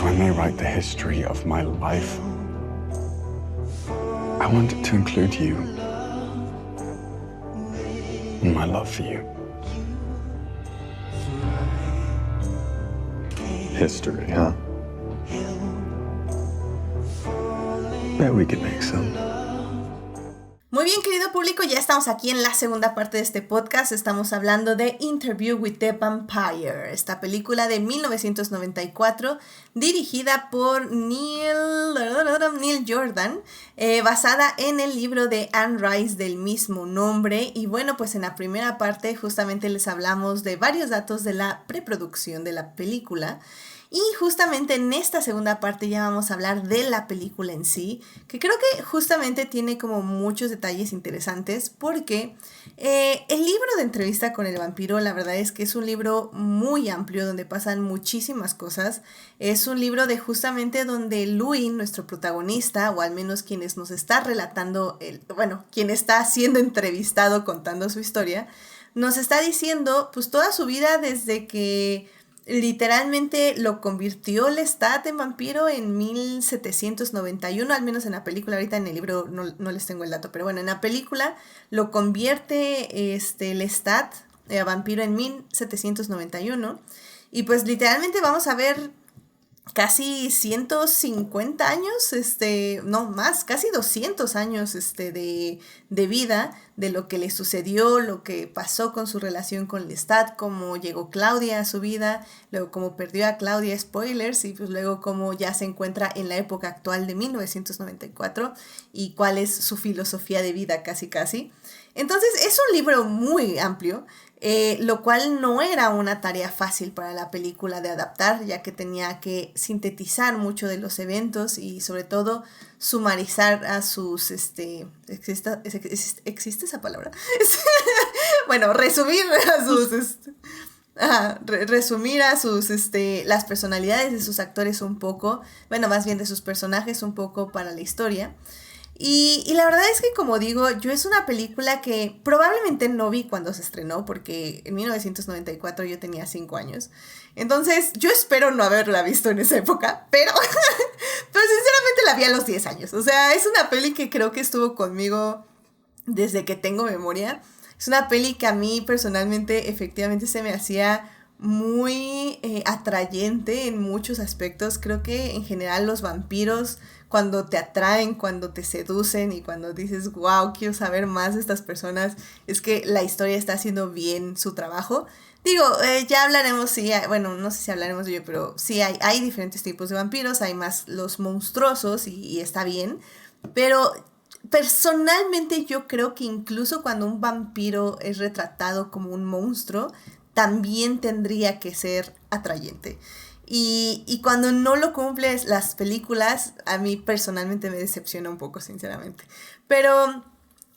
So when they write the history of my life, I want it to include you and my love for you. History, huh? Bet we could make some. Muy bien, querido público, ya estamos aquí en la segunda parte de este podcast. Estamos hablando de Interview with the Vampire, esta película de 1994 dirigida por Neil Jordan, basada en el libro de Anne Rice del mismo nombre. Y bueno, pues en la primera parte justamente les hablamos de varios datos de la preproducción de la película. Y justamente en esta segunda parte ya vamos a hablar de la película en sí, que creo que justamente tiene como muchos detalles interesantes porque el libro de Entrevista con el Vampiro, la verdad es que es un libro muy amplio donde pasan muchísimas cosas. Es un libro de justamente donde Louis, nuestro protagonista, o al menos quienes nos está relatando, quien está siendo entrevistado contando su historia, nos está diciendo pues toda su vida desde que literalmente lo convirtió Lestat en vampiro en 1791, al menos en la película. Ahorita en el libro no les tengo el dato, pero bueno, en la película lo convierte Lestat a vampiro en 1791. Y pues literalmente vamos a ver casi 150 años, no más, casi 200 años de vida, de lo que le sucedió, lo que pasó con su relación con Lestat, cómo llegó Claudia a su vida, luego cómo perdió a Claudia, spoilers, y pues luego cómo ya se encuentra en la época actual de 1994 y cuál es su filosofía de vida casi casi. Entonces es un libro muy amplio, lo cual no era una tarea fácil para la película de adaptar, ya que tenía que sintetizar mucho de los eventos y sobre todo sumarizar a sus, ¿existe esa palabra? Bueno, resumir a sus, resumir a sus, las personalidades de sus actores un poco, bueno, más bien de sus personajes un poco para la historia. Y la verdad es que, como digo, yo es una película que probablemente no vi cuando se estrenó, porque en 1994 yo tenía 5 años. Entonces, yo espero no haberla visto en esa época, pero sinceramente la vi a los 10 años. O sea, es una peli que creo que estuvo conmigo desde que tengo memoria. Es una peli que a mí personalmente efectivamente se me hacía muy atrayente en muchos aspectos. Creo que en general los vampiros, cuando te atraen, cuando te seducen y cuando dices, wow, quiero saber más de estas personas, es que la historia está haciendo bien su trabajo. Digo, ya hablaremos, sí, bueno, no sé si hablaremos de ello, pero sí hay diferentes tipos de vampiros, hay más los monstruosos y está bien, pero personalmente yo creo que incluso cuando un vampiro es retratado como un monstruo, también tendría que ser atrayente. Y cuando no lo cumples las películas, a mí personalmente me decepciona un poco, sinceramente. Pero,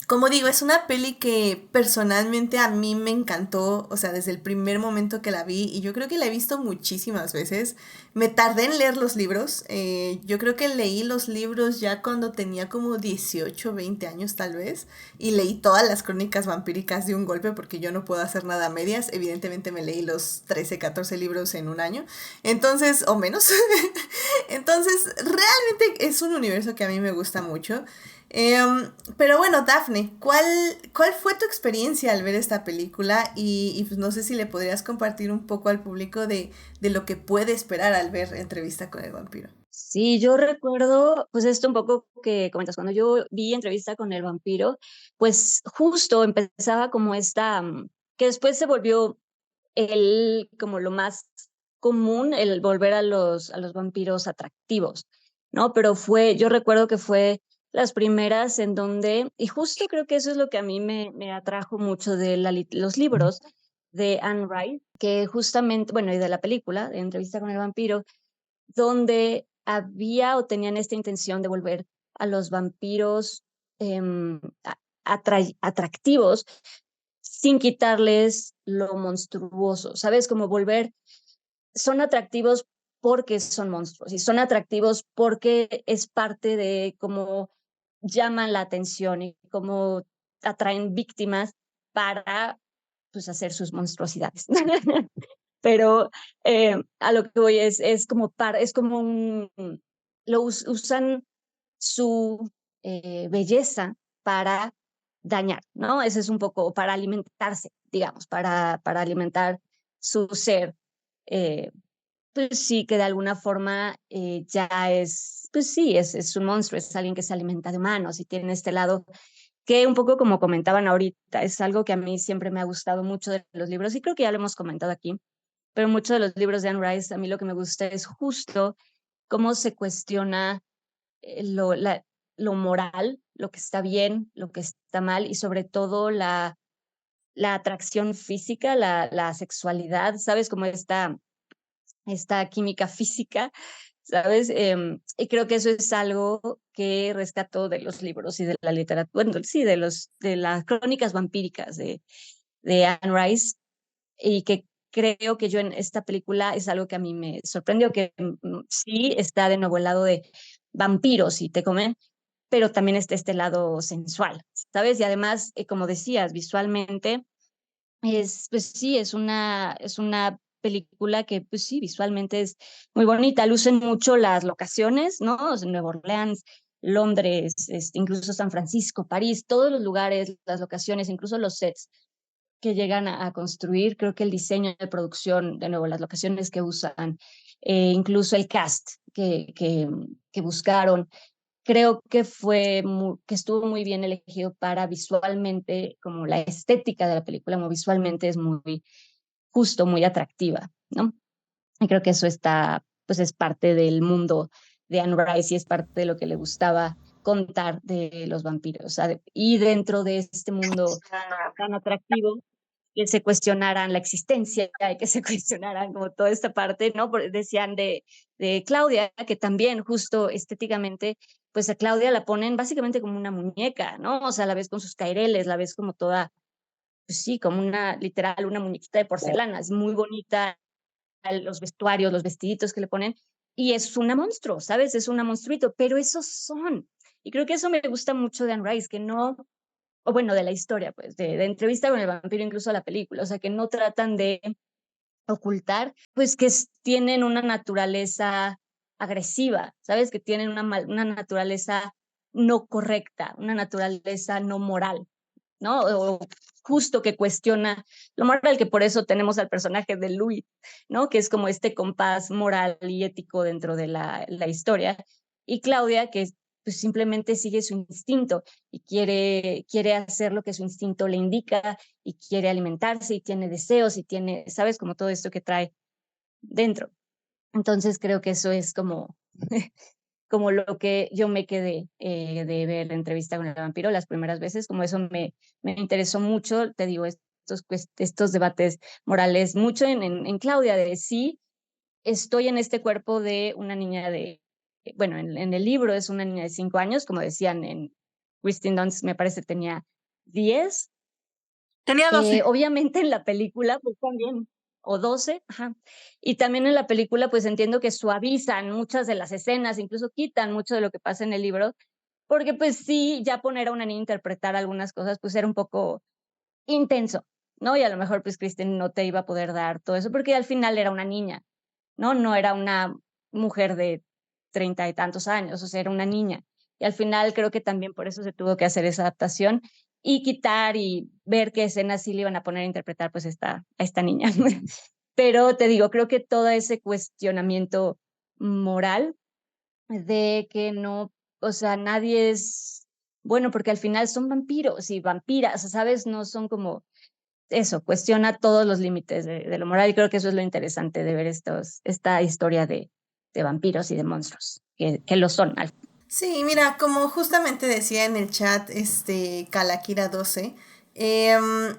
como digo, es una peli que personalmente a mí me encantó, o sea, desde el primer momento que la vi, y yo creo que la he visto muchísimas veces. Me tardé en leer los libros, yo creo que leí los libros ya cuando tenía como 18 20 años tal vez, y leí todas las crónicas vampíricas de un golpe porque yo no puedo hacer nada a medias. Evidentemente me leí los 13 14 libros en un año, entonces, o menos. Entonces, realmente es un universo que a mí me gusta mucho. Pero bueno, Dafne, ¿cuál fue tu experiencia al ver esta película? Y pues no sé si le podrías compartir un poco al público de lo que puede esperar al ver Entrevista con el Vampiro. Sí, yo recuerdo, pues esto un poco que comentas, cuando yo vi Entrevista con el Vampiro, pues justo empezaba como que después se volvió como lo más común, el volver a los vampiros atractivos, ¿no? Pero yo recuerdo que fue las primeras en donde, y justo creo que eso es lo que a mí me atrajo mucho de los libros de Anne Rice, que justamente, bueno, y de la película, de Entrevista con el Vampiro, donde había o tenían esta intención de volver a los vampiros em, a- atractivos sin quitarles lo monstruoso, ¿sabes? Como son atractivos porque son monstruos y son atractivos porque es parte de cómo llaman la atención y cómo atraen víctimas para pues hacer sus monstruosidades. pero a lo que voy es como es como usan su belleza para dañar, ¿no? Ese es un poco para alimentarse, digamos, para alimentar su ser. eh, pues sí, que de alguna forma ya es, pues sí, es un monstruo, es alguien que se alimenta de humanos y tiene este lado que un poco como comentaban ahorita, es algo que a mí siempre me ha gustado mucho de los libros y creo que ya lo hemos comentado aquí, pero muchos de los libros de Anne Rice, a mí lo que me gusta es justo cómo se cuestiona eh, lo, la, lo moral, lo que está bien, lo que está mal y sobre todo la atracción física, la sexualidad, ¿sabes? Como esta química física, ¿sabes? Y creo que eso es algo que rescato de los libros y de la literatura, bueno, sí, de las crónicas vampíricas de Anne Rice, y que creo que yo en esta película es algo que a mí me sorprendió, que sí está de nuevo el lado de vampiros y te comen, pero también está este lado sensual, ¿sabes? Y además, como decías, visualmente pues sí, es una película que, pues sí, visualmente es muy bonita. Lucen mucho las locaciones, ¿no? O sea, Nueva Orleans, Londres, incluso San Francisco, París, todos los lugares, las locaciones, incluso los sets que llegan a construir. Creo que el diseño de producción, de nuevo, las locaciones que usan, incluso el cast que buscaron, creo que que estuvo muy bien elegido para visualmente, como la estética de la película, como visualmente es muy justo, muy atractiva, ¿no? Y creo que eso pues es parte del mundo de Anne Rice y es parte de lo que le gustaba contar de los vampiros. O sea, y dentro de este mundo tan atractivo, que se cuestionaran la existencia y que se cuestionaran como toda esta parte, ¿no? Decían de Claudia, que también justo estéticamente, pues a Claudia la ponen básicamente como una muñeca, ¿no? O sea, la ves con sus caireles, la ves como toda, pues sí, como literal, una muñequita de porcelana, es muy bonita, los vestuarios, los vestiditos que le ponen, y es una monstruo, ¿sabes? Es una monstruito, pero esos son. Y creo que eso me gusta mucho de Anne Rice, que no, o bueno, de la historia, pues, de entrevista con el vampiro, incluso la película, o sea, que no tratan de ocultar, pues que tienen una naturaleza agresiva, ¿sabes? Que tienen una naturaleza no correcta, una naturaleza no moral, ¿no? O justo que cuestiona lo moral, que por eso tenemos al personaje de Louis, ¿no? Que es como este compás moral y ético dentro de la historia. Y Claudia, que pues simplemente sigue su instinto y quiere hacer lo que su instinto le indica y quiere alimentarse y tiene deseos y tiene, ¿sabes? Como todo esto que trae dentro. Entonces creo que eso es como como lo que yo me quedé de ver la entrevista con el vampiro las primeras veces, como eso me interesó mucho, te digo, estos debates morales, mucho en Claudia, de sí, estoy en este cuerpo de una niña bueno, en el libro es una niña de 5 años, como decían en Kristen Dunst, me parece tenía 10. Tenía 12. Obviamente en la película, pues también, o 12, ajá. Y también en la película, pues entiendo que suavizan muchas de las escenas, incluso quitan mucho de lo que pasa en el libro, porque pues sí, ya poner a una niña a interpretar algunas cosas, pues era un poco intenso, ¿no? Y a lo mejor pues Kristen no te iba a poder dar todo eso, porque al final era una niña, ¿no? No era una mujer de 30 y tantos años, o sea, era una niña. Y al final creo que también por eso se tuvo que hacer esa adaptación y quitar y ver qué escenas sí le iban a poner a interpretar pues a esta niña. Pero te digo, creo que todo ese cuestionamiento moral de que no, o sea, nadie es bueno, porque al final son vampiros y vampiras, ¿sabes? No son como eso, cuestiona todos los límites de lo moral y creo que eso es lo interesante de ver esta historia de vampiros y de monstruos, que lo son. Sí, mira, como justamente decía en el chat, Kalakira 12, em,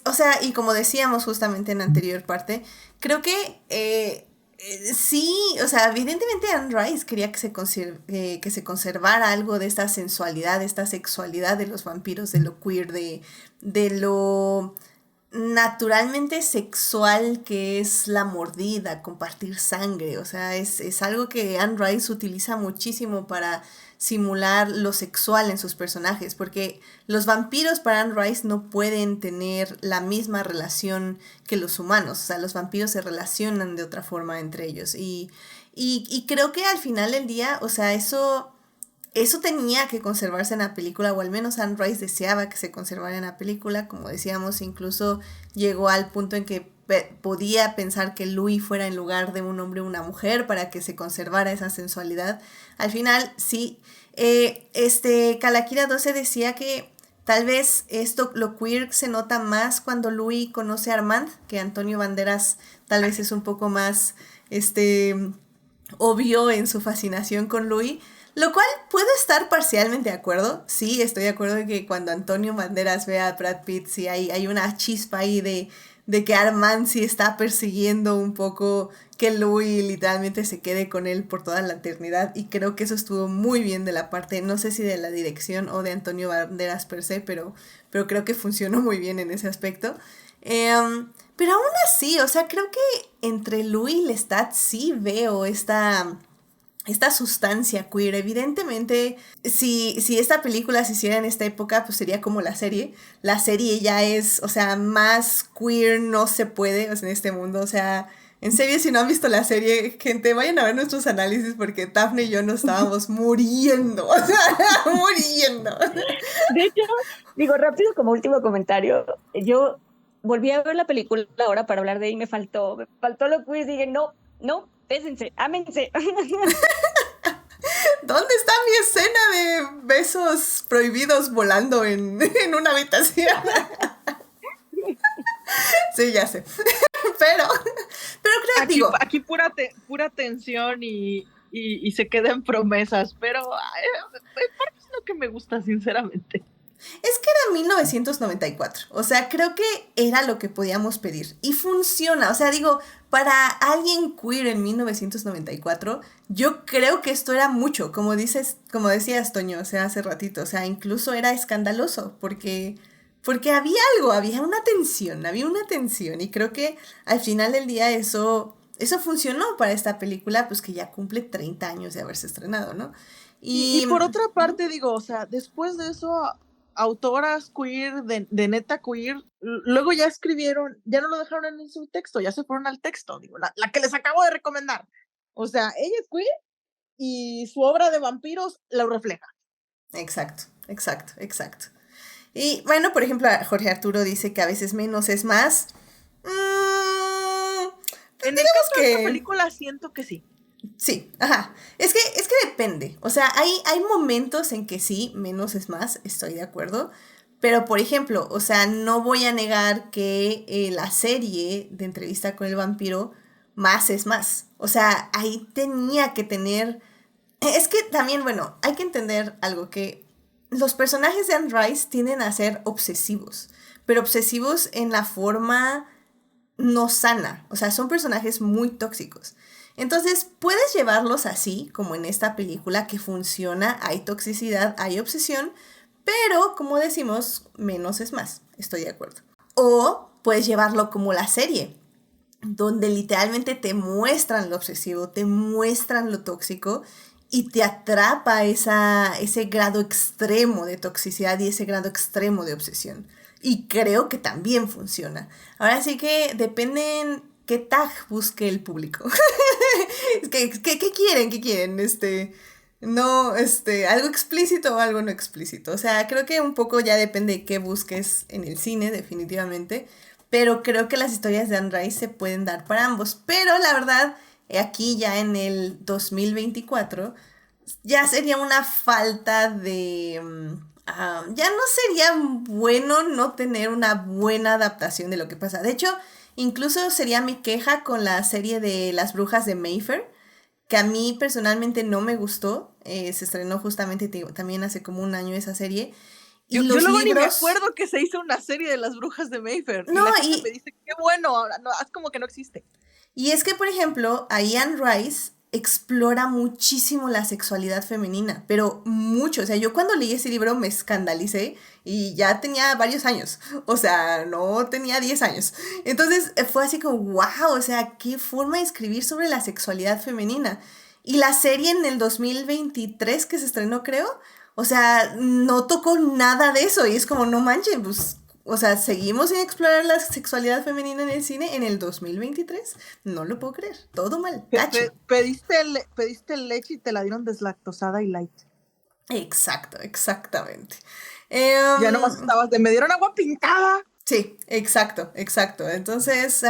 o sea, y como decíamos justamente en la anterior parte, creo que sí, o sea, evidentemente Anne Rice quería que se conservara algo de esta sensualidad, de esta sexualidad de los vampiros, de lo queer, de lo naturalmente sexual que es la mordida, compartir sangre. O sea, es algo que Anne Rice utiliza muchísimo para simular lo sexual en sus personajes, porque los vampiros para Anne Rice no pueden tener la misma relación que los humanos. O sea, los vampiros se relacionan de otra forma entre ellos. Y creo que al final del día, o sea, eso tenía que conservarse en la película, o al menos Anne Rice deseaba que se conservara en la película. Como decíamos, incluso llegó al punto en que podía pensar que Louis fuera en lugar de un hombre una mujer para que se conservara esa sensualidad. Al final, sí, Kalakira 12 decía que tal vez lo queer se nota más cuando Louis conoce a Armand, que Antonio Banderas tal vez es un poco más obvio en su fascinación con Louis. Lo cual puedo estar parcialmente de acuerdo. Sí, estoy de acuerdo de que cuando Antonio Banderas ve a Brad Pitt, sí hay una chispa ahí de que Armand sí está persiguiendo un poco que Louis literalmente se quede con él por toda la eternidad. Y creo que eso estuvo muy bien de la parte, no sé si de la dirección o de Antonio Banderas per se, pero creo que funcionó muy bien en ese aspecto. Pero aún así, o sea, creo que entre Louis y Lestat sí veo esta sustancia queer. Evidentemente, si esta película se hiciera en esta época, pues sería como la serie. La serie ya es, o sea, más queer no se puede, o sea, en este mundo. O sea, en serio, si no han visto la serie, gente, vayan a ver nuestros análisis porque Daphne y yo nos estábamos muriendo. O sea, muriendo. De hecho, digo rápido como último comentario, yo volví a ver la película ahora para hablar de ahí, me faltó lo queer, dije, no, bésense, ámense. ¿Dónde está mi escena de besos prohibidos volando en una habitación? Sí, ya sé. Pero creo que aquí pura tensión y se quedan promesas, pero es lo que me gusta, sinceramente. Es que era 1994, o sea, creo que era lo que podíamos pedir y funciona, o sea, digo, para alguien queer en 1994, yo creo que esto era mucho, como decías, Toño, o sea, hace ratito, o sea, incluso era escandaloso, porque había algo, había una tensión, y creo que al final del día eso funcionó para esta película, pues que ya cumple 30 años de haberse estrenado, ¿no? Y por otra parte, digo, o sea, después de eso, autoras queer, de neta queer, luego ya escribieron, ya no lo dejaron en su texto, ya se fueron al texto, digo, la que les acabo de recomendar. O sea, ella es queer y su obra de vampiros lo refleja. Exacto. Y bueno, por ejemplo, Jorge Arturo dice que a veces menos es más. En el caso de esta película siento que sí. Sí, ajá. Es que depende. O sea, hay momentos en que sí, menos es más, estoy de acuerdo. Pero, por ejemplo, o sea, no voy a negar que la serie de Entrevista con el Vampiro, más es más. O sea, ahí tenía que tener... Es que también, bueno, hay que entender algo, que los personajes de Anne Rice tienden a ser obsesivos, pero obsesivos en la forma no sana. O sea, son personajes muy tóxicos. Entonces, puedes llevarlos así, como en esta película, que funciona, hay toxicidad, hay obsesión, pero, como decimos, menos es más, estoy de acuerdo. O puedes llevarlo como la serie, donde literalmente te muestran lo obsesivo, te muestran lo tóxico, y te atrapa ese grado extremo de toxicidad y ese grado extremo de obsesión. Y creo que también funciona. Ahora sí que dependen qué tag busque el público. ¿Qué quieren? ¿Qué quieren? Algo explícito o algo no explícito. O sea, creo que un poco ya depende de qué busques en el cine, definitivamente. Pero creo que las historias de Anne Rice se pueden dar para ambos. Pero la verdad, aquí ya en el 2024, ya sería una falta de... ya no sería bueno no tener una buena adaptación de lo que pasa. De hecho, incluso sería mi queja con la serie de Las Brujas de Mayfair, que a mí personalmente no me gustó. Se estrenó justamente también hace como un año esa serie. Y yo luego libros... ni me acuerdo que se hizo una serie de Las Brujas de Mayfair. No, y la gente me dice, qué bueno, ahora no, es como que no existe. Y es que, por ejemplo, a Ian Rice explora muchísimo la sexualidad femenina, pero mucho. O sea, yo cuando leí ese libro me escandalicé y ya tenía varios años. O sea, no tenía 10 años. Entonces fue así como, wow, o sea, qué forma de escribir sobre la sexualidad femenina. Y la serie en el 2023 que se estrenó, creo, o sea, no tocó nada de eso. Y es como, no manchen, pues, o sea, seguimos sin explorar la sexualidad femenina en el cine en el 2023. No lo puedo creer. Todo mal. Tache. Pediste leche y te la dieron deslactosada y light. Exacto, exactamente. Ya nomás estabas de me dieron agua pintada. Sí, exacto, exacto. Entonces,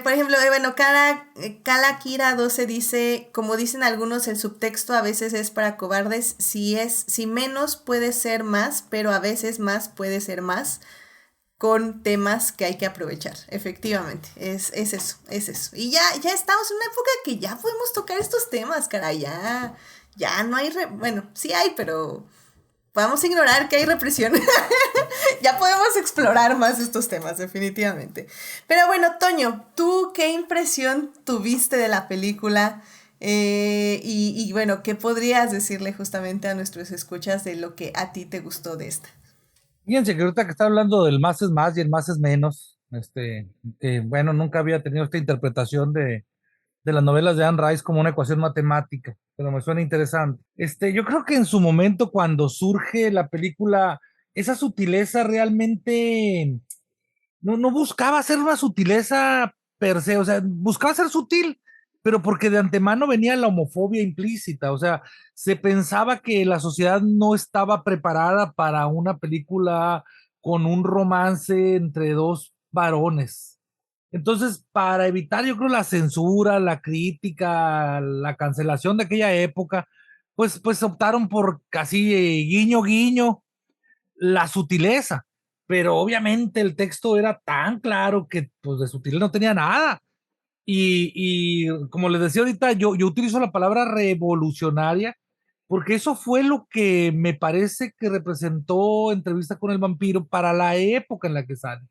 por ejemplo, bueno, Kala Kira 12 dice, como dicen algunos, el subtexto a veces es para cobardes, si menos puede ser más, pero a veces más puede ser más, con temas que hay que aprovechar. Efectivamente, es eso, es eso. Y ya estamos en una época que ya podemos tocar estos temas, caray, ya no hay, bueno, sí hay, pero vamos a ignorar que hay represión. Ya podemos explorar más estos temas, definitivamente. Pero bueno, Toño, ¿tú qué impresión tuviste de la película? Y bueno, ¿qué podrías decirle justamente a nuestros escuchas de lo que a ti te gustó de esta? Fíjense que ahorita que está hablando del más es más y el más es menos, bueno, nunca había tenido esta interpretación de las novelas de Anne Rice como una ecuación matemática, pero me suena interesante. Yo creo que en su momento, cuando surge la película, esa sutileza realmente no buscaba ser una sutileza per se, o sea, buscaba ser sutil, pero porque de antemano venía la homofobia implícita, o sea, se pensaba que la sociedad no estaba preparada para una película con un romance entre dos varones. Entonces, para evitar, yo creo, la censura, la crítica, la cancelación de aquella época, pues optaron por casi guiño, guiño, la sutileza, pero obviamente el texto era tan claro que pues de sutil no tenía nada. Y como les decía ahorita, yo utilizo la palabra revolucionaria porque eso fue lo que me parece que representó Entrevista con el Vampiro para la época en la que sale.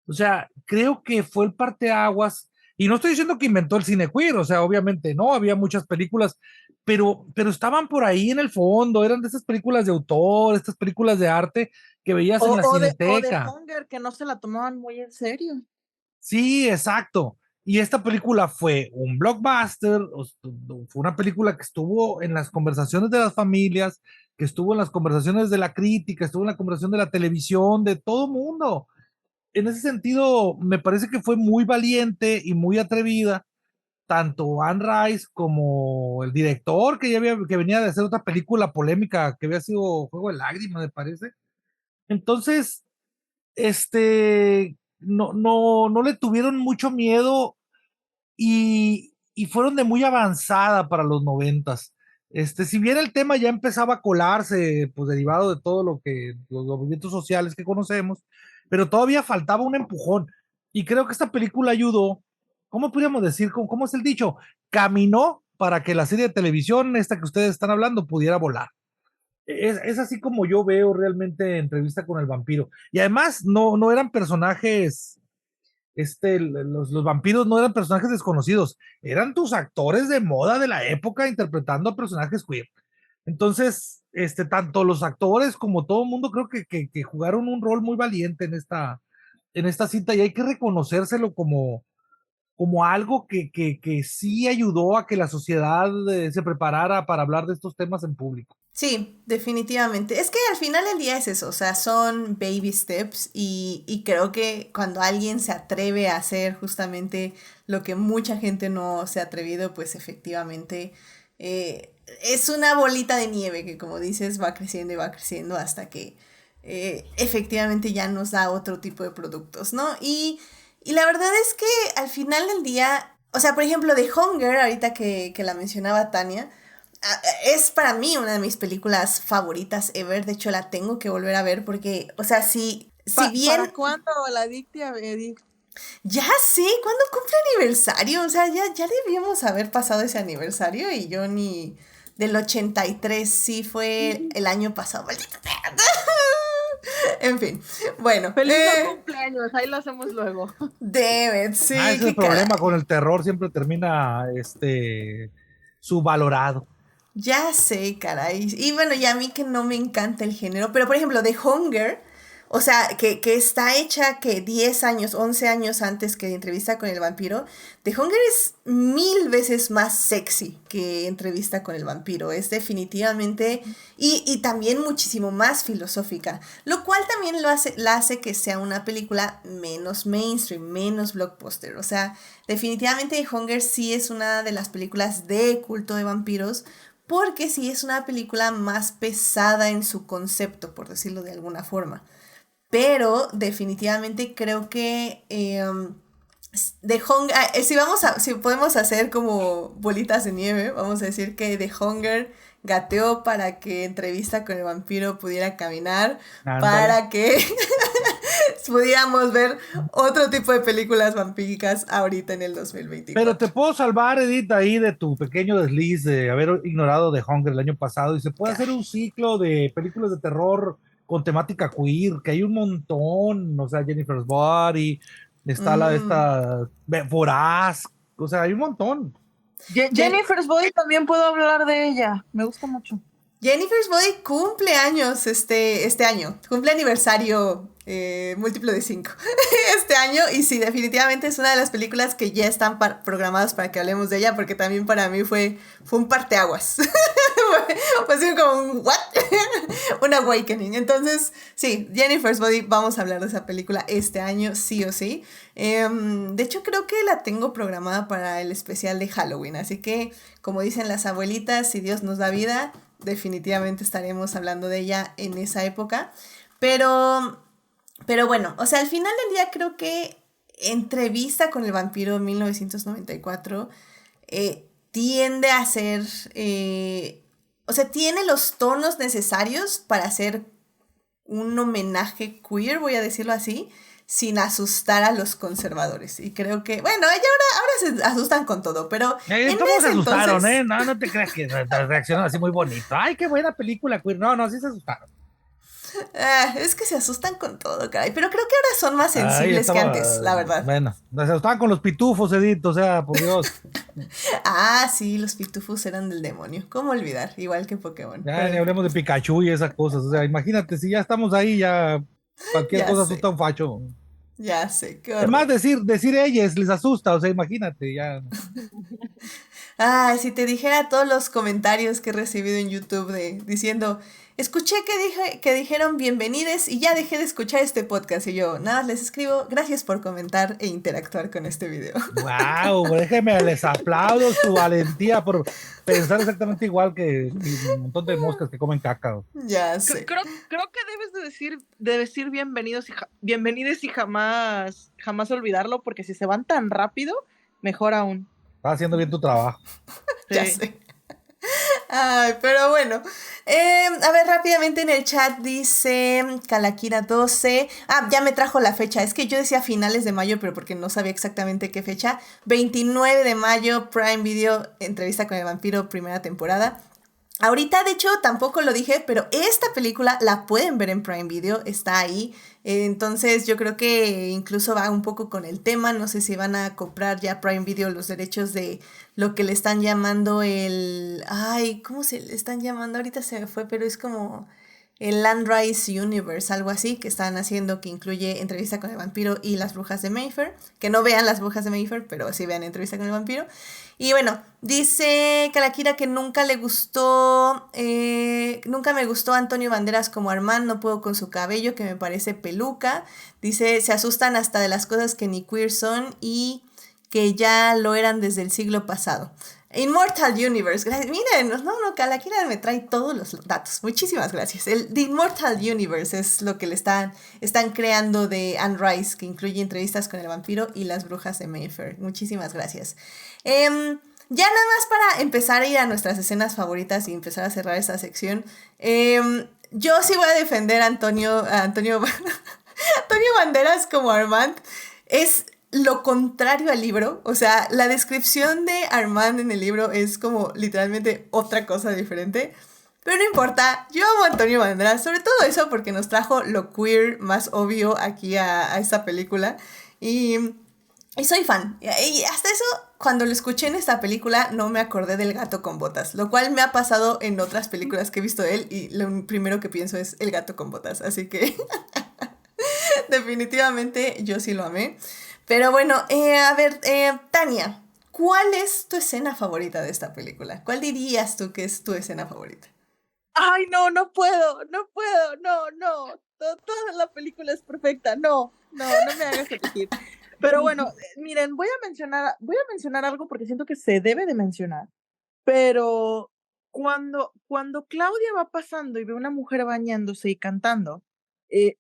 O sea, creo que fue el parteaguas, y no estoy diciendo que inventó el cine queer, o sea, obviamente no, había muchas películas, pero estaban por ahí en el fondo, eran de esas películas de autor, estas películas de arte que veías en la O de cineteca. Hunger, que no se la tomaban muy en serio. Sí, exacto. Y esta película fue un blockbuster, fue una película que estuvo en las conversaciones de las familias, que estuvo en las conversaciones de la crítica, estuvo en la conversación de la televisión, de todo mundo. En ese sentido, me parece que fue muy valiente y muy atrevida, tanto Anne Rice como el director, que venía de hacer otra película polémica que había sido Juego de Lágrimas, me parece. Entonces, no le tuvieron mucho miedo y fueron de muy avanzada para los noventas. Si bien el tema ya empezaba a colarse, pues derivado de todo lo que los movimientos sociales que conocemos, pero todavía faltaba un empujón. Y creo que esta película ayudó, ¿cómo podríamos decir? ¿Cómo es el dicho? Caminó para que la serie de televisión, esta que ustedes están hablando, pudiera volar. Es así como yo veo realmente Entrevista con el Vampiro. Y además no eran personajes, los vampiros no eran personajes desconocidos, eran tus actores de moda de la época interpretando a personajes queer. Entonces, tanto los actores como todo el mundo creo que jugaron un rol muy valiente en esta cinta y hay que reconocérselo como algo que sí ayudó a que la sociedad se preparara para hablar de estos temas en público. Sí, definitivamente. Es que al final del día es eso, o sea, son baby steps y creo que cuando alguien se atreve a hacer justamente lo que mucha gente no se ha atrevido, pues efectivamente es una bolita de nieve que como dices va creciendo y va creciendo hasta que efectivamente ya nos da otro tipo de productos, ¿no? Y la verdad es que al final del día, o sea, por ejemplo, de Hunger, ahorita que la mencionaba Tania, es para mí una de mis películas favoritas ever. De hecho, la tengo que volver a ver porque, o sea, si bien... ¿Para cuándo la dictia, Edith? Ya sé, ¿cuándo cumple aniversario? O sea, ya debíamos haber pasado ese aniversario y yo ni... Del 83, sí fue el año pasado. ¡Maldita sea! En fin, bueno. Feliz no cumpleaños, ahí lo hacemos luego. Damn it, sí. Ese es el problema con el terror, siempre termina subvalorado. Ya sé, caray. Y bueno, y a mí que no me encanta el género, pero por ejemplo, The Hunger, o sea, que está hecha que 10 años, 11 años antes que Entrevista con el Vampiro, The Hunger es 1000 veces más sexy que Entrevista con el Vampiro. Es definitivamente, y también muchísimo más filosófica, lo cual también la hace que sea una película menos mainstream, menos blockbuster. O sea, definitivamente The Hunger sí es una de las películas de culto de vampiros, porque sí es una película más pesada en su concepto, por decirlo de alguna forma. Pero definitivamente creo que The Hunger, si podemos hacer como bolitas de nieve, vamos a decir que The Hunger gateó para que Entrevista con el Vampiro pudiera caminar, Ándale. para que pudiéramos ver otro tipo de películas vampíricas ahorita en el 2024. Pero te puedo salvar, Edith, ahí de tu pequeño desliz de haber ignorado The Hunger el año pasado, y se puede hacer un ciclo de películas de terror con temática queer, que hay un montón. O sea, Jennifer's Body, está la de esta Voraz, o sea, hay un montón. Jennifer's Body también puedo hablar de ella. Me gusta mucho. Jennifer's Body cumple años este año, cumple aniversario múltiplo de 5 este año, y sí, definitivamente es una de las películas que ya están programadas para que hablemos de ella, porque también para mí fue un parteaguas. Fue así como un ¿what? Un awakening. Entonces, sí, Jennifer's Body, vamos a hablar de esa película este año, sí o sí. De hecho, creo que la tengo programada para el especial de Halloween, así que, como dicen las abuelitas, si Dios nos da vida, definitivamente estaremos hablando de ella en esa época. Pero bueno, o sea, al final del día creo que Entrevista con el Vampiro 1994 tiende a ser, o sea, tiene los tonos necesarios para hacer un homenaje queer, voy a decirlo así, sin asustar a los conservadores. Y creo que, bueno, ahora se asustan con todo, pero en ¿Cómo se ese asustaron, entonces... No te creas que reaccionan así muy bonito. Ay, qué buena película, queer. No, sí se asustaron. Es que se asustan con todo, caray. Pero creo que ahora son más sensibles que antes, la verdad. Bueno, se asustaban con los pitufos, Edith, o sea, por Dios. Sí, los pitufos eran del demonio. ¿Cómo olvidar? Igual que Pokémon. Ya ni hablemos de Pikachu y esas cosas. O sea, imagínate, si ya estamos ahí, ya cualquier Ya cosa sé. asusta a un facho. Ya sé, qué Además, horror. decir ellas les asusta, o sea, imagínate, ya. Si te dijera todos los comentarios que he recibido en YouTube diciendo, escuché que dijeron bienvenides y ya dejé de escuchar este podcast. Y yo, nada, les escribo, gracias por comentar e interactuar con este video. Wow, déjenme, les aplaudo su valentía por pensar exactamente igual que un montón de moscas que comen caca. Ya sé. Creo que debes de decir bienvenidos y jamás olvidarlo, porque si se van tan rápido, mejor aún. Estás haciendo bien tu trabajo. Ya Sí. sé. Pero bueno. A ver, rápidamente en el chat dice Kalakira 12. Ya me trajo la fecha. Es que yo decía finales de mayo, pero porque no sabía exactamente qué fecha. 29 de mayo, Prime Video, Entrevista con el Vampiro, primera temporada. Ahorita, de hecho, tampoco lo dije, pero esta película la pueden ver en Prime Video, está ahí. Entonces yo creo que incluso va un poco con el tema. No sé si van a comprar ya Prime Video los derechos de lo que le están llamando ¿cómo se le están llamando? Ahorita se me fue, pero es como el Landrise Universe, algo así, que están haciendo, que incluye Entrevista con el Vampiro y Las Brujas de Mayfair. Que no vean Las Brujas de Mayfair, pero sí vean Entrevista con el Vampiro. Y bueno, dice Kalakira que nunca me gustó Antonio Banderas como Armand, no puedo con su cabello, que me parece peluca. Dice, se asustan hasta de las cosas que ni queer son y que ya lo eran desde el siglo pasado. Immortal Universe, gracias. Miren, Kalakira me trae todos los datos. Muchísimas gracias. The Immortal Universe es lo que le están creando de Anne Rice, que incluye Entrevistas con el Vampiro y Las Brujas de Mayfair. Muchísimas gracias. Ya nada más para empezar a ir a nuestras escenas favoritas y empezar a cerrar esta sección. Yo sí voy a defender a Antonio Banderas como Armand. Es lo contrario al libro. O sea, la descripción de Armand en el libro es como literalmente otra cosa diferente. Pero no importa, yo amo a Antonio Banderas, sobre todo eso porque nos trajo lo queer más obvio aquí a esta película. Y soy fan. Y hasta eso, cuando lo escuché en esta película no me acordé del gato con botas, lo cual me ha pasado en otras películas que he visto de él y lo primero que pienso es el gato con botas, así que definitivamente yo sí lo amé. Pero bueno, a ver, Tania, ¿cuál es tu escena favorita de esta película? ¿Cuál dirías tú que es tu escena favorita? Ay, no, no puedo, no puedo, no, no. Toda la película es perfecta, no, no, no me hagas elegir. Pero bueno, miren, voy a mencionar algo porque siento que se debe de mencionar. Pero cuando Claudia va pasando y ve a una mujer bañándose y cantando,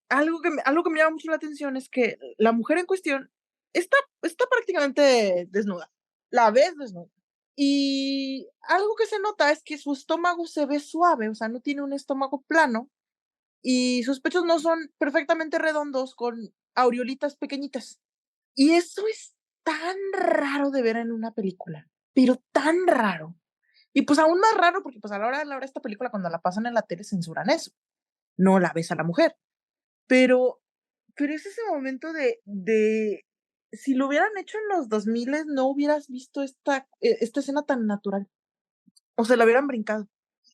algo que me llama mucho la atención es que la mujer en cuestión está prácticamente desnuda. La ves desnuda. Y algo que se nota es que su estómago se ve suave, o sea, no tiene un estómago plano y sus pechos no son perfectamente redondos con aureolitas pequeñitas. Y eso es tan raro de ver en una película, pero tan raro. Y pues aún más raro porque pues a la hora de esta película cuando la pasan en la tele censuran eso. No la ves a la mujer. Pero, pero es ese momento de si lo hubieran hecho en los 2000 no hubieras visto esta escena tan natural. O se la hubieran brincado.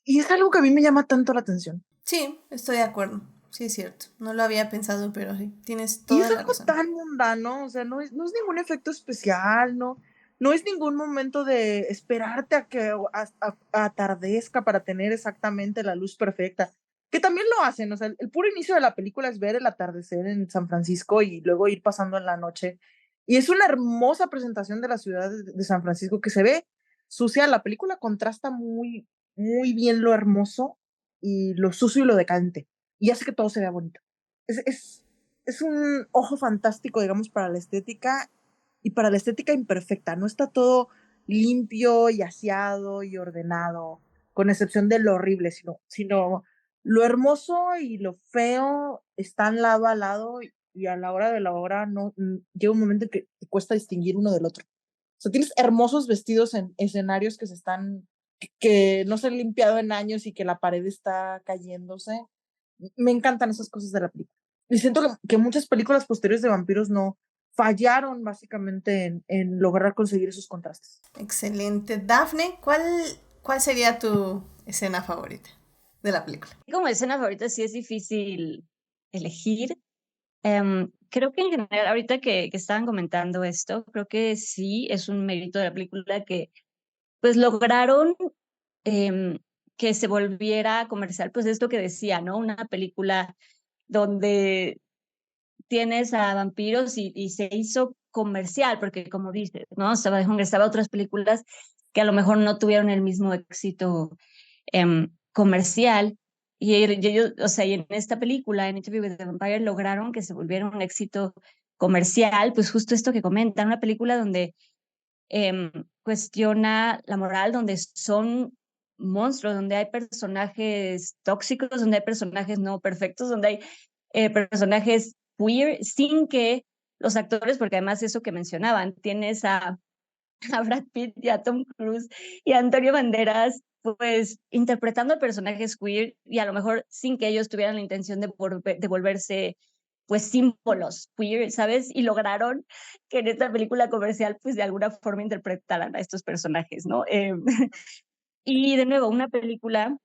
Y es algo que a mí me llama tanto la atención. Sí, estoy de acuerdo. Sí, es cierto. No lo había pensado, pero sí, tienes Y toda es la algo razón. tan mundano, o sea, no es ningún efecto especial, no es ningún momento de esperarte a que atardezca para tener exactamente la luz perfecta, que también lo hacen, o sea, el puro inicio de la película es ver el atardecer en San Francisco y luego ir pasando en la noche. Y es una hermosa presentación de la ciudad de San Francisco que se ve sucia. La película contrasta muy bien lo hermoso y lo sucio y lo decadente, y hace que todo se vea bonito. Es, es un ojo fantástico, digamos, para la estética y para la estética imperfecta. No está todo limpio y aseado y ordenado, con excepción de lo horrible, sino lo hermoso y lo feo están lado a lado y a la hora de la hora no llega un momento en que te cuesta distinguir uno del otro. O sea, tienes hermosos vestidos en escenarios que no se han limpiado en años y que la pared está cayéndose. Me encantan esas cosas de la película. Y siento que muchas películas posteriores de vampiros no fallaron básicamente en lograr conseguir esos contrastes. Excelente. Dafne, ¿cuál sería tu escena favorita de la película? Como escena favorita sí es difícil elegir. Creo que en general, ahorita que estaban comentando esto, creo que sí es un mérito de la película que pues lograron em, que se volviera comercial, pues esto que decía, ¿no? Una película donde tienes a vampiros y se hizo comercial, porque como dices, ¿no? Estaba otras películas que a lo mejor no tuvieron el mismo éxito comercial. Y ellos, o sea, y en esta película, en Interview with the Vampire, lograron que se volviera un éxito comercial, pues justo esto que comentan, una película donde cuestiona la moral, donde son monstruos, donde hay personajes tóxicos, donde hay personajes no perfectos, donde hay personajes queer, sin que los actores, porque además eso que mencionaban, tienes a Brad Pitt y a Tom Cruise y a Antonio Banderas, pues interpretando personajes queer y a lo mejor sin que ellos tuvieran la intención de volverse pues símbolos queer, ¿sabes? Y lograron que en esta película comercial pues de alguna forma interpretaran a estos personajes, ¿no? Y de nuevo, una película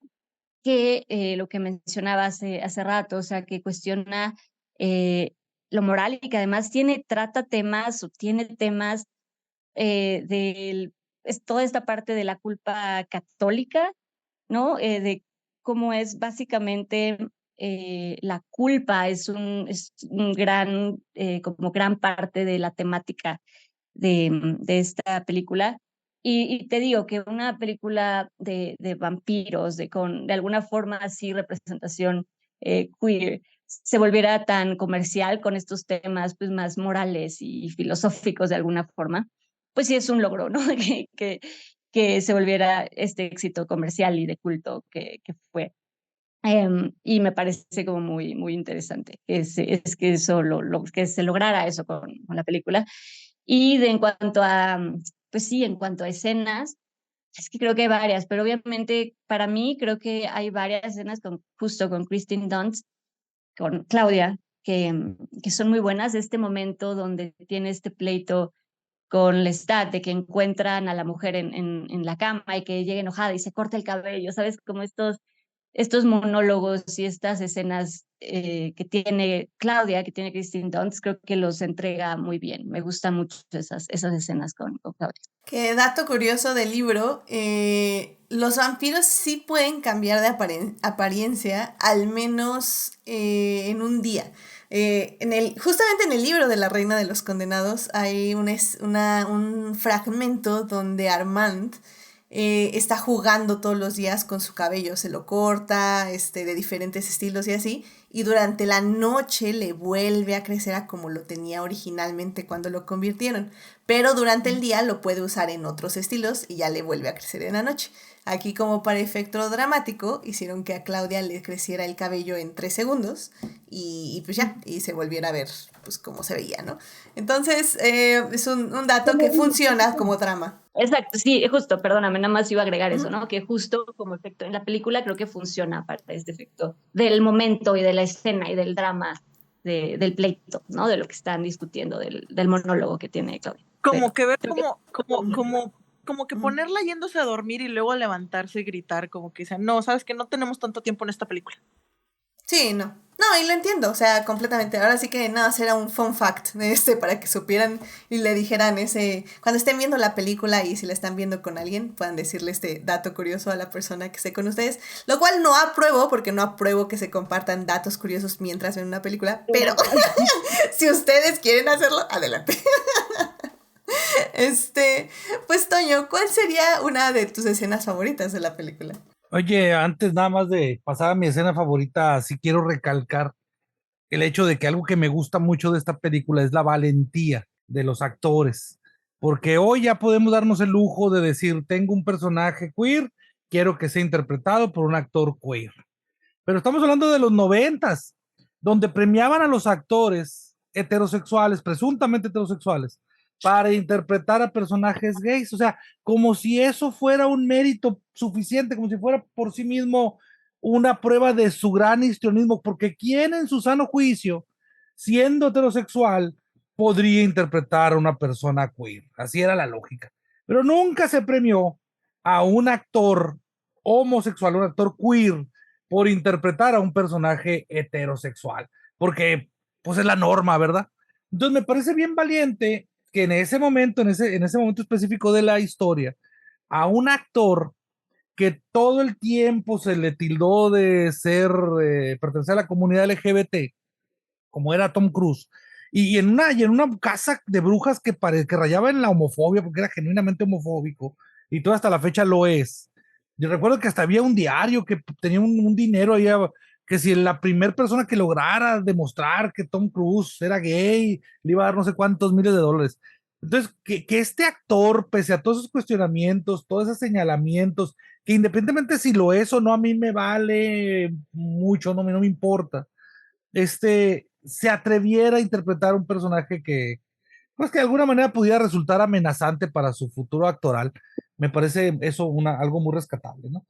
que lo que mencionaba hace rato, o sea, que cuestiona eh, lo moral y que además trata temas o tiene temas es toda esta parte de la culpa católica, ¿no? De cómo es básicamente la culpa es un gran, como gran parte de la temática de esta película. Y te digo que una película de vampiros, de alguna forma así representación queer, se volviera tan comercial con estos temas pues más morales y filosóficos de alguna forma, pues sí es un logro, ¿no? Que se volviera este éxito comercial y de culto que fue. Y me parece como muy interesante es que eso que se lograra eso con la película. Y en cuanto a, pues sí, en cuanto a escenas, es que creo que hay varias, pero obviamente para mí creo que hay varias escenas justo con Kristen Dunst, con Claudia, que son muy buenas. Este momento donde tiene este pleito con Lestat, de que encuentran a la mujer en la cama y que llega enojada y se corta el cabello, ¿sabes? Como estos monólogos y estas escenas que tiene Claudia, que tiene Kristen Dunst, creo que los entrega muy bien. Me gustan mucho esas escenas con Claudia. Que dato curioso del libro, los vampiros sí pueden cambiar de apariencia, al menos en un día. Justamente en el libro de La Reina de los Condenados hay un fragmento donde Armand está jugando todos los días con su cabello, se lo corta, de diferentes estilos y así, y durante la noche le vuelve a crecer a como lo tenía originalmente cuando lo convirtieron, pero durante el día lo puede usar en otros estilos y ya le vuelve a crecer en la noche. Aquí, como para efecto dramático, hicieron que a Claudia le creciera el cabello en 3 segundos y pues ya, y se volviera a ver pues como se veía, ¿no? Entonces, es un dato que funciona como trama. Exacto, sí, justo, perdóname, nada más iba a agregar eso, ¿no? Que justo como efecto en la película creo que funciona para este efecto del momento y de la escena y del drama del pleito, ¿no? De lo que están discutiendo, del monólogo que tiene Claudia. Como Pero que ver, creo que como que ponerla yéndose a dormir y luego levantarse y gritar, como que dicen, no, sabes que no tenemos tanto tiempo en esta película. Sí, no. No, y lo entiendo, o sea, completamente. Ahora sí que nada, será un fun fact para que supieran y le dijeran cuando estén viendo la película y si la están viendo con alguien, puedan decirle este dato curioso a la persona que esté con ustedes, lo cual no apruebo, porque no apruebo que se compartan datos curiosos mientras ven una película, pero si ustedes quieren hacerlo, adelante. Pues Toño, ¿cuál sería una de tus escenas favoritas de la película? Oye, antes nada más de pasar a mi escena favorita, sí quiero recalcar el hecho de que algo que me gusta mucho de esta película es la valentía de los actores, porque hoy ya podemos darnos el lujo de decir, tengo un personaje queer, quiero que sea interpretado por un actor queer. Pero estamos hablando de los 90s, donde premiaban a los actores heterosexuales, presuntamente heterosexuales, para interpretar a personajes gays, o sea, como si eso fuera un mérito suficiente, como si fuera por sí mismo una prueba de su gran histrionismo, porque ¿quién en su sano juicio, siendo heterosexual, podría interpretar a una persona queer? Así era la lógica. Pero nunca se premió a un actor homosexual, un actor queer, por interpretar a un personaje heterosexual, porque pues es la norma, ¿verdad? Entonces me parece bien valiente que en ese momento, en ese momento específico de la historia, a un actor que todo el tiempo se le tildó de pertenecer a la comunidad LGBT, como era Tom Cruise, y en una casa de brujas que rayaba en la homofobia, porque era genuinamente homofóbico, y todo hasta la fecha lo es. Yo recuerdo que hasta había un diario que tenía un dinero ahí, que si la primera persona que lograra demostrar que Tom Cruise era gay, le iba a dar no sé cuántos miles de dólares. Entonces, que este actor, pese a todos esos cuestionamientos, todos esos señalamientos, que independientemente si lo es o no, a mí me vale mucho, no me importa, se atreviera a interpretar un personaje pues que de alguna manera pudiera resultar amenazante para su futuro actoral, me parece eso algo muy rescatable, ¿no?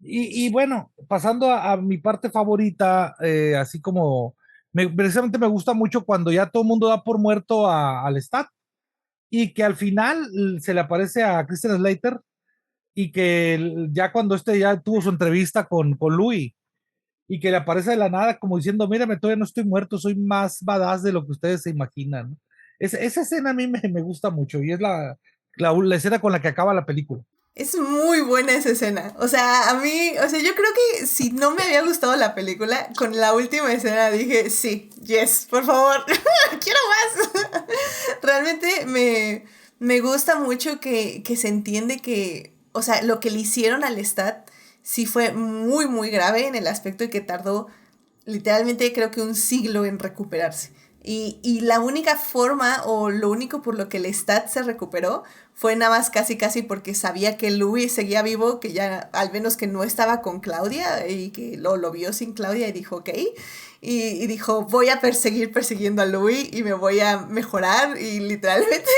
Y bueno, pasando a mi parte favorita, así como precisamente me gusta mucho cuando ya todo el mundo da por muerto al Stat y que al final se le aparece a Christian Slater y que ya cuando ya tuvo su entrevista con Louis y que le aparece de la nada como diciendo, mírame, todavía no estoy muerto, soy más badass de lo que ustedes se imaginan, ¿no? Esa escena a mí me gusta mucho y es la escena con la que acaba la película. Es muy buena esa escena. O sea, a mí, o sea, yo creo que si no me había gustado la película, con la última escena dije, sí, yes, por favor, quiero más. Realmente me gusta mucho que se entiende que, o sea, lo que le hicieron al Stat sí fue muy, muy grave en el aspecto de que tardó literalmente creo que un siglo en recuperarse. Y la única forma o lo único por lo que el Stat se recuperó fue nada más casi porque sabía que Louis seguía vivo, que ya al menos que no estaba con Claudia y que lo vio sin Claudia y dijo ok. Y dijo voy a seguir persiguiendo a Louis y me voy a mejorar y literalmente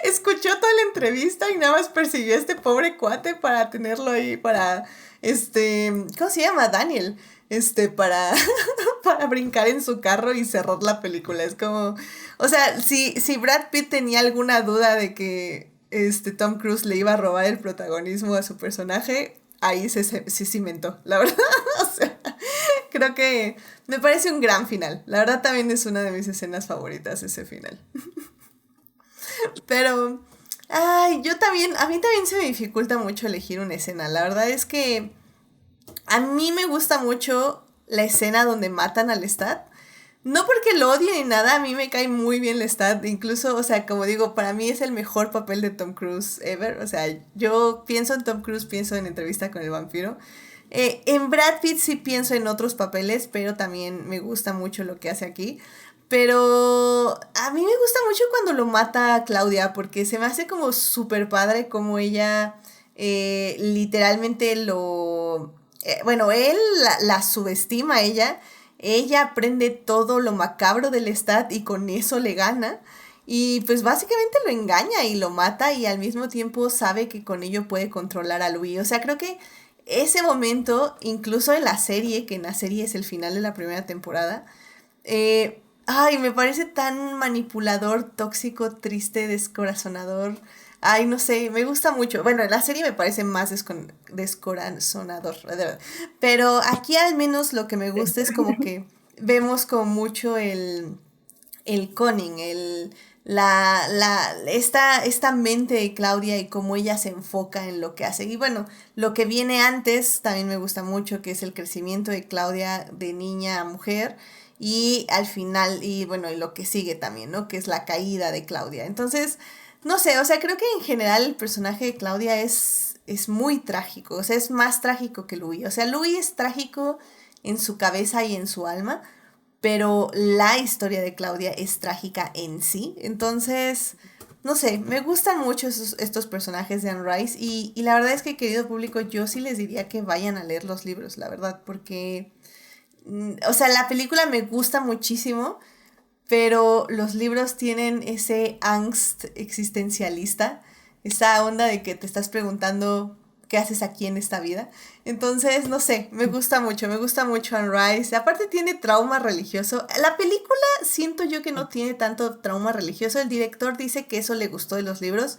escuchó toda la entrevista y nada más persiguió a este pobre cuate para tenerlo ahí para, ¿cómo se llama? Daniel. Para, para brincar en su carro y cerrar la película. Es como, o sea, si Brad Pitt tenía alguna duda de que Tom Cruise le iba a robar el protagonismo a su personaje, ahí se cimentó, la verdad. O sea, creo que me parece un gran final. La verdad también es una de mis escenas favoritas ese final. Pero, ay, a mí también se me dificulta mucho elegir una escena. La verdad es que a mí me gusta mucho la escena donde matan a Lestat. No porque lo odie ni nada, a mí me cae muy bien Lestat. Incluso, o sea, como digo, para mí es el mejor papel de Tom Cruise ever. O sea, yo pienso en Tom Cruise, pienso en Entrevista con el vampiro. En Brad Pitt sí pienso en otros papeles, pero también me gusta mucho lo que hace aquí. Pero a mí me gusta mucho cuando lo mata Claudia, porque se me hace como súper padre como ella literalmente bueno, él la subestima a ella. Ella aprende todo lo macabro del Lestat y con eso le gana. Y pues básicamente lo engaña y lo mata y al mismo tiempo sabe que con ello puede controlar a Louis. O sea, creo que ese momento, incluso en la serie, que en la serie es el final de la primera temporada, ay, me parece tan manipulador, tóxico, triste, descorazonador. Ay, no sé, me gusta mucho. Bueno, en la serie me parece más descorazonador. Pero aquí al menos lo que me gusta es como que vemos como mucho el cunning, esta mente de Claudia y cómo ella se enfoca en lo que hace. Y bueno, lo que viene antes también me gusta mucho, que es el crecimiento de Claudia de niña a mujer. Y al final, y bueno, y lo que sigue también, ¿no? Que es la caída de Claudia. Entonces, no sé, o sea, creo que en general el personaje de Claudia es muy trágico. O sea, es más trágico que Louis. O sea, Louis es trágico en su cabeza y en su alma, pero la historia de Claudia es trágica en sí. Entonces, no sé, me gustan mucho estos personajes de Anne Rice y la verdad es que, querido público, yo sí les diría que vayan a leer los libros, la verdad, porque, o sea, la película me gusta muchísimo, pero los libros tienen ese angst existencialista, esa onda de que te estás preguntando qué haces aquí en esta vida. Entonces, no sé, me gusta mucho Anne Rice. Aparte tiene trauma religioso. La película siento yo que no tiene tanto trauma religioso. El director dice que eso le gustó de los libros,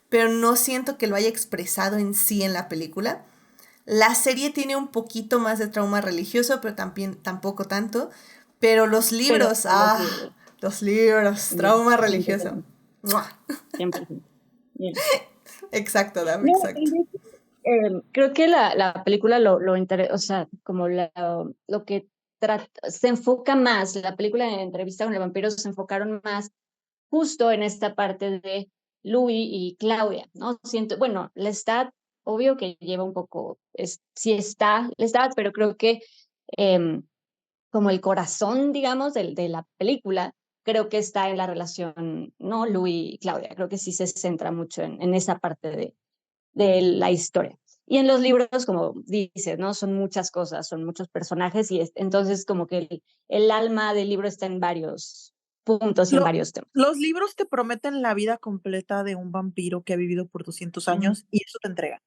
pero no siento que lo haya expresado en sí en la película. La serie tiene un poquito más de trauma religioso, pero tampoco tanto. Pero los libros, los libros, trauma religioso. ¡Mua! 100%. Bien. Exacto, Dam, No, exacto. creo que la película o sea, como lo que se enfoca más, la película de Entrevista con el vampiro se enfocaron más justo en esta parte de Louis y Claudia, ¿no? Siento, bueno, Lestat, obvio que lleva un poco, sí está Lestat, pero creo que em, como el corazón, digamos, de la película, creo que está en la relación, ¿no? Louis y Claudia, creo que sí se centra mucho en esa parte de la historia. Y en los libros, como dices, ¿no? Son muchas cosas, son muchos personajes y entonces como que el alma del libro está en varios puntos y en varios temas. Los libros te prometen la vida completa de un vampiro que ha vivido por 200 años y eso te entrega.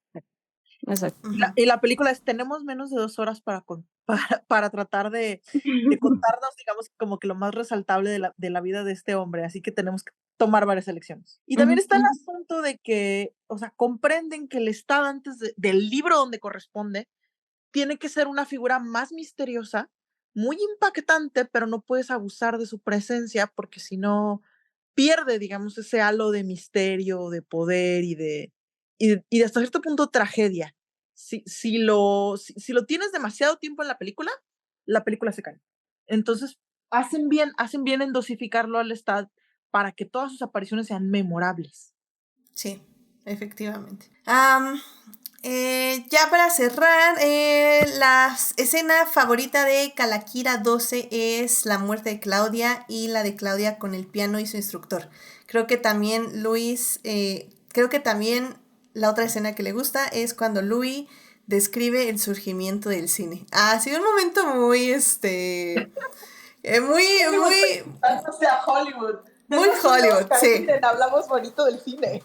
Exacto. Y la película es, tenemos menos de 2 horas para tratar de contarnos, digamos, como que lo más resaltable de la vida de este hombre, así que tenemos que tomar varias elecciones. Y también está el asunto de que, o sea, comprenden que el estado antes del libro donde corresponde tiene que ser una figura más misteriosa, muy impactante, pero no puedes abusar de su presencia porque si no pierde, digamos, ese halo de misterio, de poder y de hasta cierto punto tragedia. Si lo tienes demasiado tiempo en la película se cae. Entonces, hacen bien en dosificarlo al Lestat para que todas sus apariciones sean memorables. Sí, efectivamente. Ya para cerrar, la escena favorita de Calaquira 12 es la muerte de Claudia y la de Claudia con el piano y su instructor. Creo que también la otra escena que le gusta es cuando Louis describe el surgimiento del cine. Ha sido un momento muy, muy, Hacia Hollywood. Muy Denos un Hollywood, Oscar, sí. miren, hablamos bonito del cine.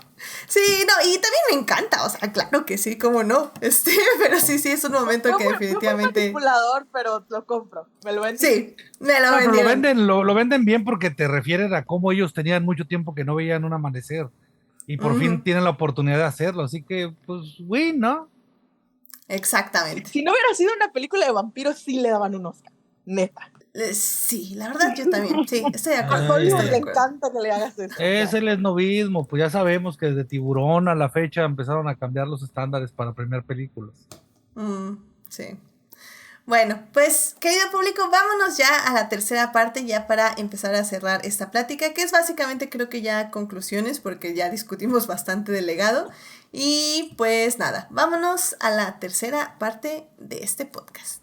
Sí, no, y también me encanta, o sea, claro que sí, cómo no, pero sí, es un momento que Fue muy definitivamente, manipulador, pero lo compro. Me lo venden. sí, me lo No, pero vendieron. lo venden bien porque te refieren a cómo ellos tenían mucho tiempo que no veían un amanecer y por fin Ujú, tienen la oportunidad de hacerlo. Así que, pues, win, ¿no? exactamente. Si no hubiera sido una película de vampiros, sí le daban un Oscar. Neta. Sí, la verdad yo también, sí, estoy de A acuerdo, Ay, estoy Hollywood de le ay. acuerdo. encanta que le hagas eso. Es Ya. el esnovismo, pues ya sabemos que desde Tiburón a la fecha empezaron a cambiar los estándares para premiar películas. Mm, sí. Bueno, pues querido público, vámonos ya a la tercera parte ya para empezar a cerrar esta plática, que es básicamente creo que ya conclusiones, porque ya discutimos bastante del legado. Y pues nada, vámonos a la tercera parte de este podcast.